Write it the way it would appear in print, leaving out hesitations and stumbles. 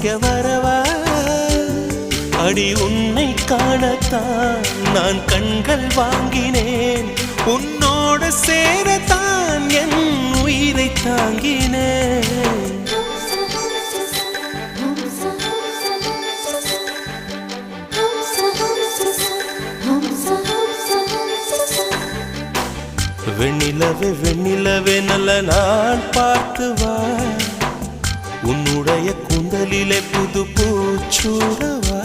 ரசிக்க வரவா அடி உன்னை காணத்தான் நான் கண்கள் வாங்கினேன் உன்னோட சேரத்தான் என் உயிரை தாங்கினேன் வெண்ணிலவே வெண்ணிலவே நல்ல நான் பார்த்து வா உன்னுடைய கூந்தலிலே புது பூச்சூடவா